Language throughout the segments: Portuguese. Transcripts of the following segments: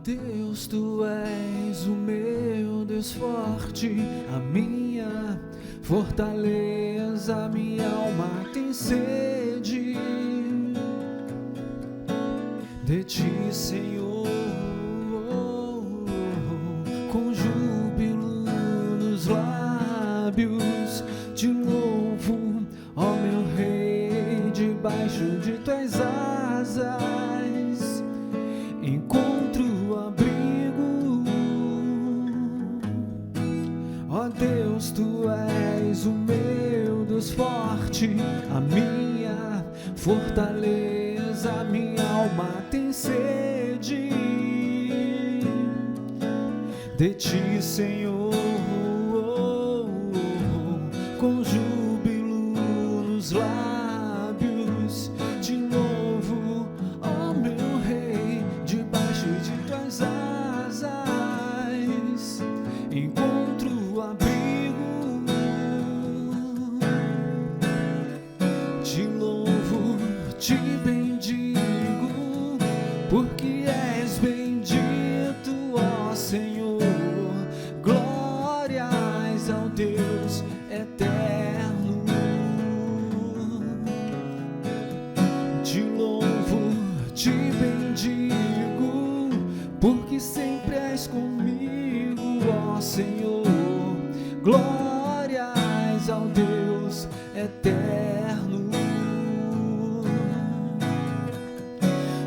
Deus, Tu és o meu Deus forte, a minha fortaleza, minha alma tem sede de Ti, Senhor, com júbilo nos lábios, Te louvo, ó meu Rei, debaixo de Tuas asas encontro abrigo. Ó Deus, Tu és o meu Deus forte, a minha fortaleza, minha alma tem sede de Ti, Senhor, com júbilo nos lábios, Te louvo, ó meu Rei, debaixo de Tuas asas encontro abrigo. Te louvo, Te bendigo, porque és bendito, ó Senhor. Glórias ao Deus eterno. Te louvo, Te bendigo, porque sempre és comigo, ó Senhor. Glórias ao Deus eterno.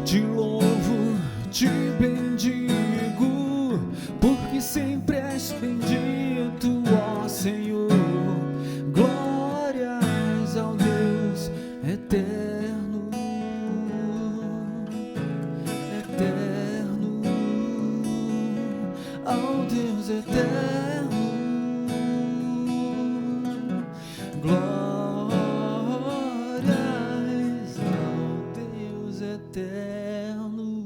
Te louvo, Te bendigo, porque sempre és bendito, ó Senhor. Glórias ao Deus eterno, eterno, ao Deus eterno. Glórias ao Deus eterno.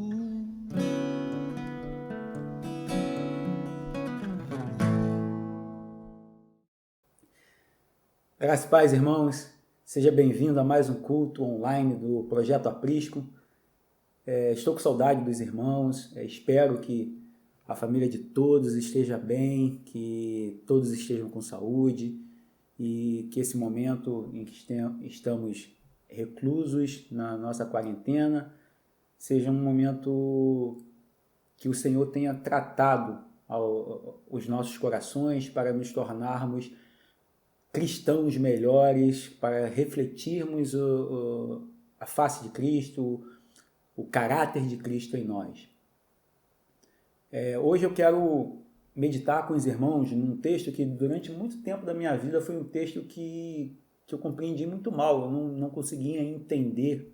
Graças e paz, irmãos. Seja bem-vindo a mais um culto online do Projeto Aprisco. Estou com saudade dos irmãos. Espero que a família de todos esteja bem, que todos estejam com saúde e que esse momento em que estamos reclusos na nossa quarentena seja um momento que o Senhor tenha tratado os nossos corações para nos tornarmos cristãos melhores, para refletirmos a face de Cristo, o caráter de Cristo em nós. Hoje eu quero meditar com os irmãos num texto que durante muito tempo da minha vida foi um texto que eu compreendi muito mal, eu não conseguia entender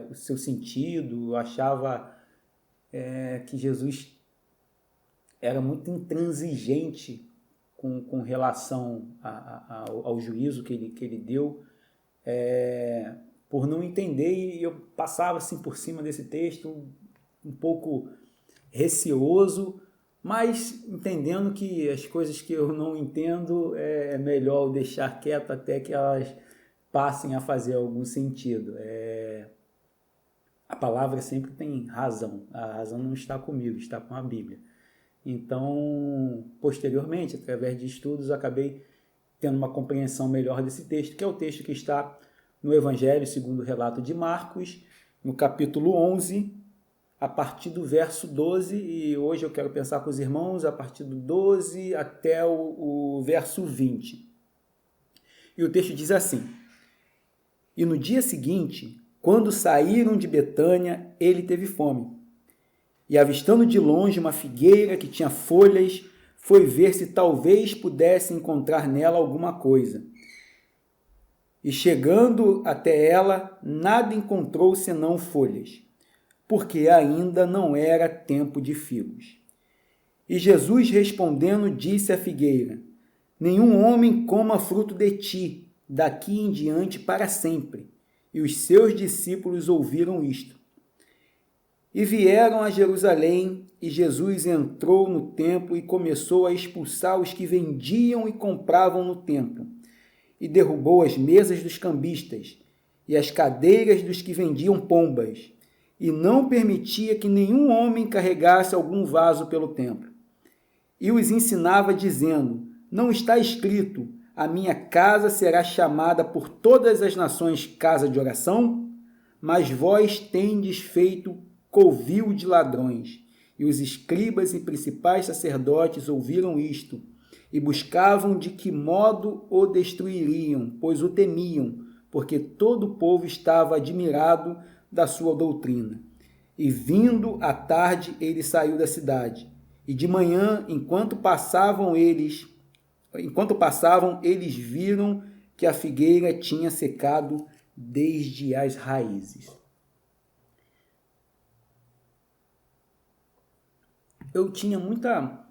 o seu sentido, eu achava que Jesus era muito intransigente com relação ao juízo que ele deu, por não entender, e eu passava assim por cima desse texto um pouco receoso, mas entendendo que as coisas que eu não entendo é melhor eu deixar quieto até que elas passem a fazer algum sentido. A palavra sempre tem razão, a razão não está comigo, está com a Bíblia. Então, posteriormente, através de estudos, acabei tendo uma compreensão melhor desse texto, que é o texto que está no Evangelho segundo o relato de Marcos, no capítulo 11, a partir do verso 12, e hoje eu quero pensar com os irmãos a partir do 12 até o verso 20. E o texto diz assim: E no dia seguinte, quando saíram de Betânia, ele teve fome. E avistando de longe uma figueira que tinha folhas, foi ver se talvez pudesse encontrar nela alguma coisa. E chegando até ela, nada encontrou senão folhas, porque ainda não era tempo de figos. E Jesus respondendo disse à figueira: Nenhum homem coma fruto de ti, daqui em diante para sempre. E os seus discípulos ouviram isto. E vieram a Jerusalém, e Jesus entrou no templo e começou a expulsar os que vendiam e compravam no templo, e derrubou as mesas dos cambistas, e as cadeiras dos que vendiam pombas, e não permitia que nenhum homem carregasse algum vaso pelo templo. E os ensinava dizendo: não está escrito, a minha casa será chamada por todas as nações casa de oração? Mas vós tendes feito covil de ladrões. E os escribas e principais sacerdotes ouviram isto, e buscavam de que modo o destruiriam, pois o temiam, porque todo o povo estava admirado da sua doutrina. E vindo à tarde, ele saiu da cidade. E de manhã, enquanto passavam, eles viram que a figueira tinha secado desde as raízes. Eu tinha muita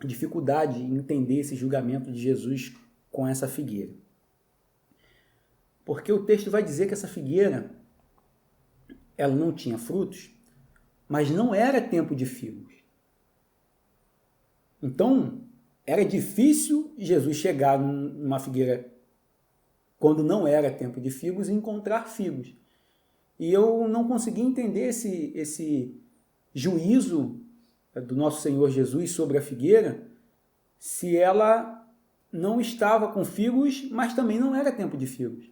dificuldade em entender esse julgamento de Jesus com essa figueira. Porque o texto vai dizer que essa figueira, ela não tinha frutos, mas não era tempo de figos. Então, era difícil Jesus chegar numa figueira quando não era tempo de figos e encontrar figos. E eu não consegui entender esse juízo do nosso Senhor Jesus sobre a figueira, se ela não estava com figos, mas também não era tempo de figos.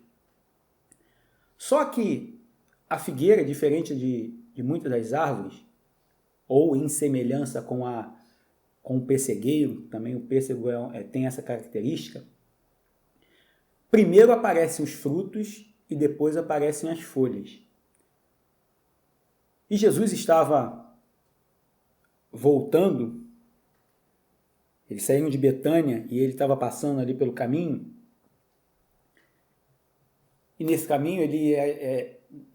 Só que a figueira, diferente de muitas das árvores, ou em semelhança com o pessegueiro, também o pêssego tem essa característica, primeiro aparecem os frutos e depois aparecem as folhas. E Jesus estava voltando, eles saíram de Betânia e ele estava passando ali pelo caminho, e nesse caminho ele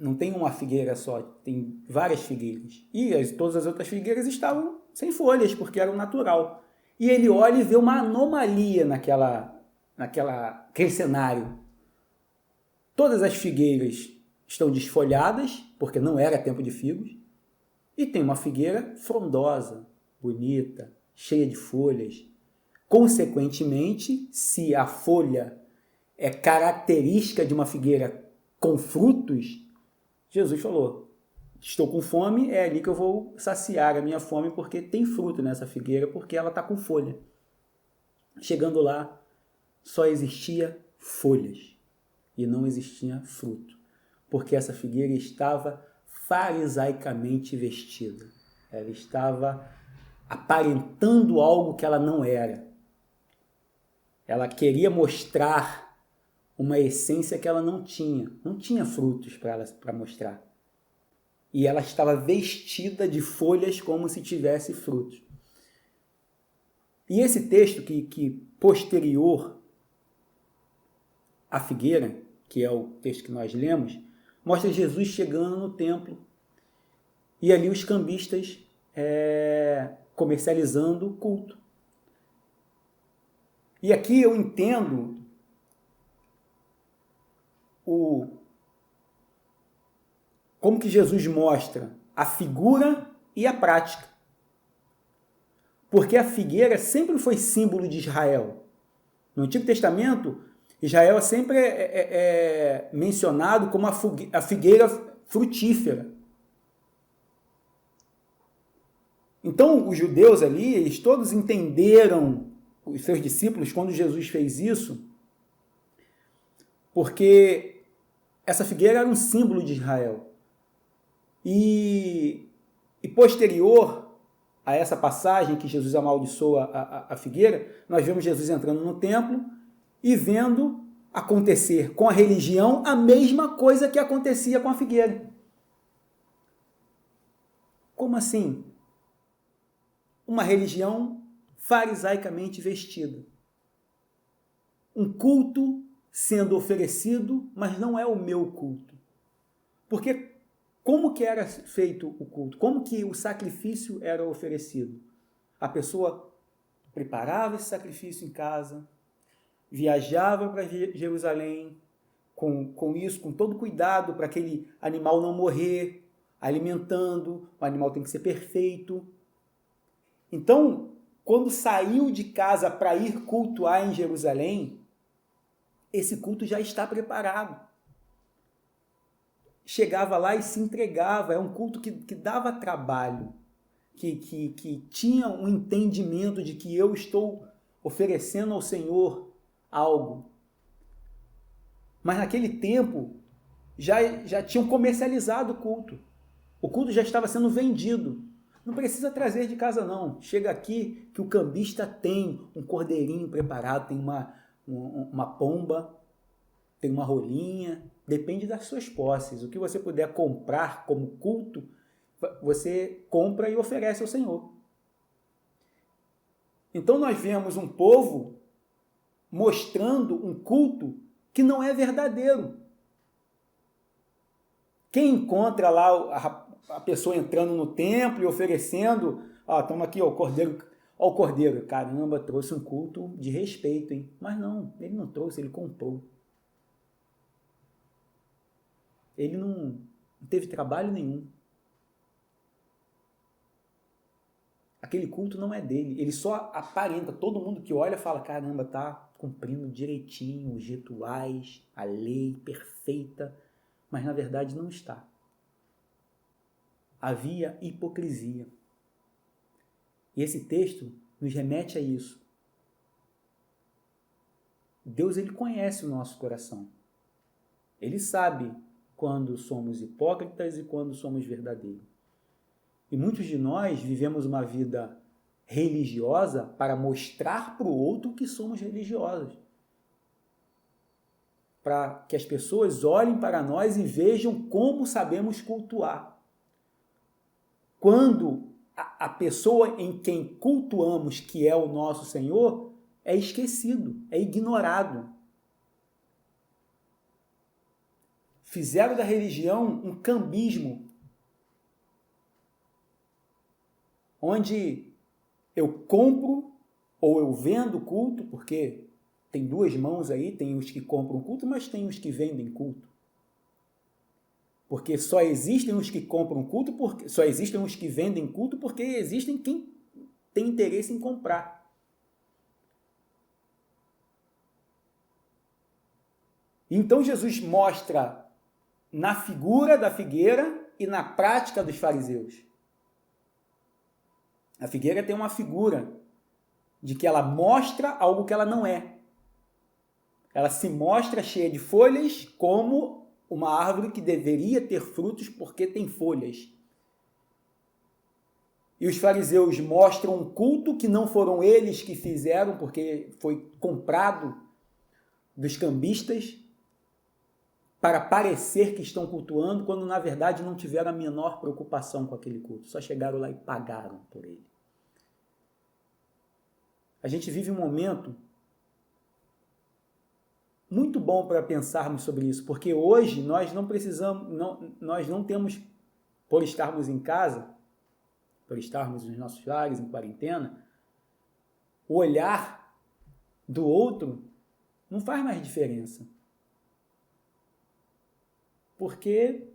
não tem uma figueira só, tem várias figueiras. E todas as outras figueiras estavam sem folhas, porque era o natural. E ele olha e vê uma anomalia naquele cenário. Todas as figueiras estão desfolhadas, porque não era tempo de figos, e tem uma figueira frondosa, bonita, cheia de folhas. Consequentemente, se a folha é característica de uma figueira com frutos, Jesus falou: estou com fome, é ali que eu vou saciar a minha fome, porque tem fruto nessa figueira, porque ela está com folha. Chegando lá, só existia folhas e não existia fruto, porque essa figueira estava farisaicamente vestida. Ela estava aparentando algo que ela não era. Ela queria mostrar uma essência que ela não tinha frutos para mostrar. E ela estava vestida de folhas como se tivesse frutos. E esse texto que posterior à figueira, que é o texto que nós lemos, mostra Jesus chegando no templo e ali os cambistas comercializando o culto. E aqui eu entendo como que Jesus mostra a figura e a prática. Porque a figueira sempre foi símbolo de Israel. No Antigo Testamento, Israel sempre é mencionado como a figueira frutífera. Então, os judeus ali, eles todos entenderam, os seus discípulos, quando Jesus fez isso, porque essa figueira era um símbolo de Israel. E posterior a essa passagem que Jesus amaldiçoa a figueira, nós vemos Jesus entrando no templo e vendo acontecer com a religião a mesma coisa que acontecia com a figueira. Como assim? Uma religião farisaicamente vestida. Um culto sendo oferecido, mas não é o meu culto. Porque como que era feito o culto? Como que o sacrifício era oferecido? A pessoa preparava esse sacrifício em casa, viajava para Jerusalém, com isso, com todo cuidado para aquele animal não morrer, alimentando, o animal tem que ser perfeito. Então, quando saiu de casa para ir cultuar em Jerusalém, esse culto já está preparado. chegava lá e se entregava. É um culto que dava trabalho, que tinha um entendimento de que eu estou oferecendo ao Senhor algo. Mas naquele tempo já tinham comercializado o culto. O culto já estava sendo vendido. Não precisa trazer de casa, não. Chega aqui que o cambista tem um cordeirinho preparado, tem uma pomba, tem uma rolinha. Depende das suas posses. O que você puder comprar como culto, você compra e oferece ao Senhor. Então nós vemos um povo mostrando um culto que não é verdadeiro. Quem encontra lá a pessoa entrando no templo e oferecendo, toma aqui, ó, o cordeiro, caramba, trouxe um culto de respeito, hein? Mas não, ele não trouxe, ele comprou. Ele não teve trabalho nenhum. Aquele culto não é dele, ele só aparenta, todo mundo que olha fala, caramba, tá cumprindo direitinho os rituais, a lei perfeita, mas na verdade não está. Havia hipocrisia. E esse texto nos remete a isso. Deus, ele conhece o nosso coração. Ele sabe quando somos hipócritas e quando somos verdadeiros. E muitos de nós vivemos uma vida religiosa para mostrar para o outro que somos religiosos. Para que as pessoas olhem para nós e vejam como sabemos cultuar. Quando a pessoa em quem cultuamos, que é o nosso Senhor, é esquecido, é ignorado. Fizeram da religião um cambismo, onde eu compro ou eu vendo culto, porque tem duas mãos aí, tem os que compram culto, mas tem os que vendem culto. Porque só existem os que compram culto, só existem os que vendem culto, porque existem quem tem interesse em comprar. Então Jesus mostra na figura da figueira e na prática dos fariseus. A figueira tem uma figura de que ela mostra algo que ela não é. Ela se mostra cheia de folhas como uma árvore que deveria ter frutos porque tem folhas. E os fariseus mostram um culto que não foram eles que fizeram, porque foi comprado dos cambistas, para parecer que estão cultuando, quando na verdade não tiveram a menor preocupação com aquele culto. Só chegaram lá e pagaram por ele. A gente vive um momento muito bom para pensarmos sobre isso, porque hoje nós não precisamos, nós não temos, por estarmos em casa, por estarmos nos nossos lares, em quarentena, o olhar do outro não faz mais diferença. Porque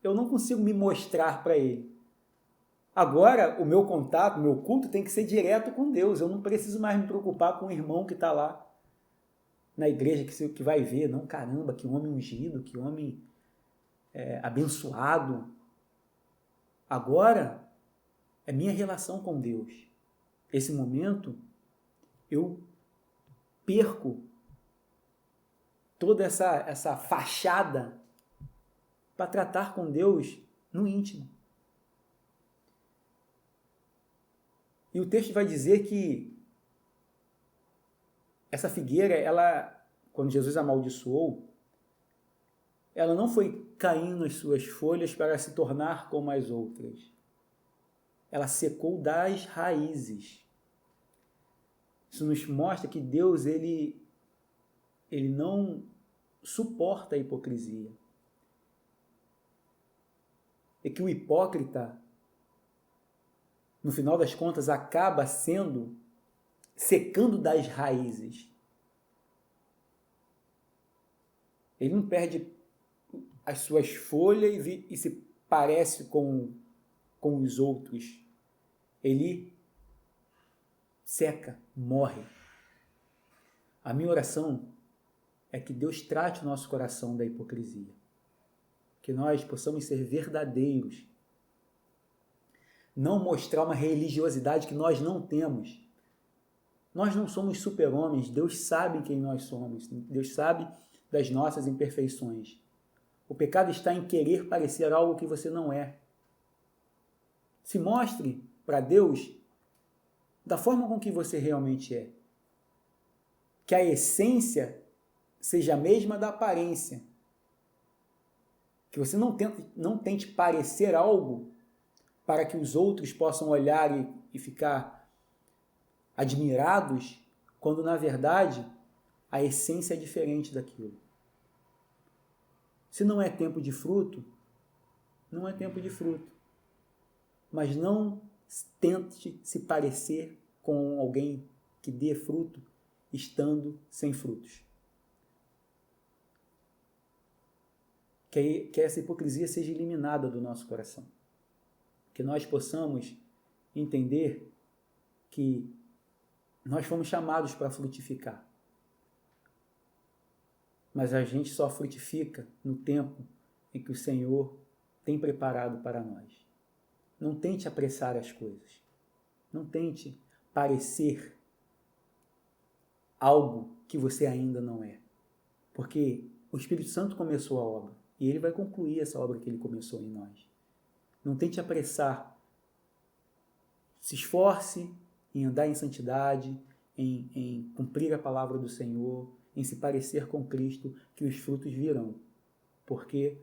eu não consigo me mostrar para ele. Agora, o meu contato, o meu culto tem que ser direto com Deus. Eu não preciso mais me preocupar com o irmão que está lá na igreja, que vai ver. Não, caramba, que homem ungido, que homem abençoado. Agora, é minha relação com Deus. Esse momento, eu perco toda essa fachada para tratar com Deus no íntimo. E o texto vai dizer que essa figueira, quando Jesus amaldiçoou, ela não foi caindo as suas folhas para se tornar como as outras. Ela secou das raízes. Isso nos mostra que Deus, ele não suporta a hipocrisia. E que o hipócrita, no final das contas, acaba secando das raízes. Ele não perde as suas folhas e se parece com os outros. Ele seca, morre. A minha oração é que Deus trate o nosso coração da hipocrisia. Que que nós possamos ser verdadeiros, não mostrar uma religiosidade que nós não temos. Nós não somos super-homens, Deus sabe quem nós somos, Deus sabe das nossas imperfeições. O pecado está em querer parecer algo que você não é. Se mostre para Deus da forma com que você realmente é. Que a essência seja a mesma da aparência. Que você não tente parecer algo para que os outros possam olhar e ficar admirados, quando na verdade a essência é diferente daquilo. Se não é tempo de fruto, não é tempo de fruto. Mas não tente se parecer com alguém que dê fruto estando sem frutos. Que essa hipocrisia seja eliminada do nosso coração. Que nós possamos entender que nós fomos chamados para frutificar. Mas a gente só frutifica no tempo em que o Senhor tem preparado para nós. Não tente apressar as coisas. Não tente parecer algo que você ainda não é. Porque o Espírito Santo começou a obra e ele vai concluir essa obra que ele começou em nós. Não tente apressar. Se esforce em andar em santidade, em cumprir a palavra do Senhor, em se parecer com Cristo, que os frutos virão. Porque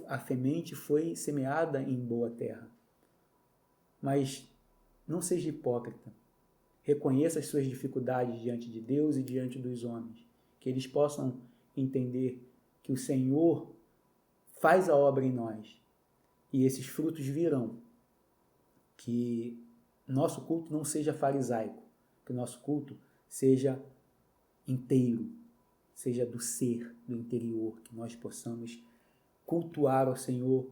a semente foi semeada em boa terra. Mas não seja hipócrita. Reconheça as suas dificuldades diante de Deus e diante dos homens. Que eles possam entender que o Senhor faz a obra em nós. E esses frutos virão. Que nosso culto não seja farisaico. Que nosso culto seja inteiro. Seja do ser, do interior. Que nós possamos cultuar ao Senhor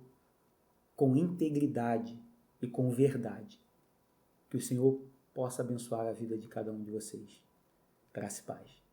com integridade e com verdade. Que o Senhor possa abençoar a vida de cada um de vocês. Graça e paz.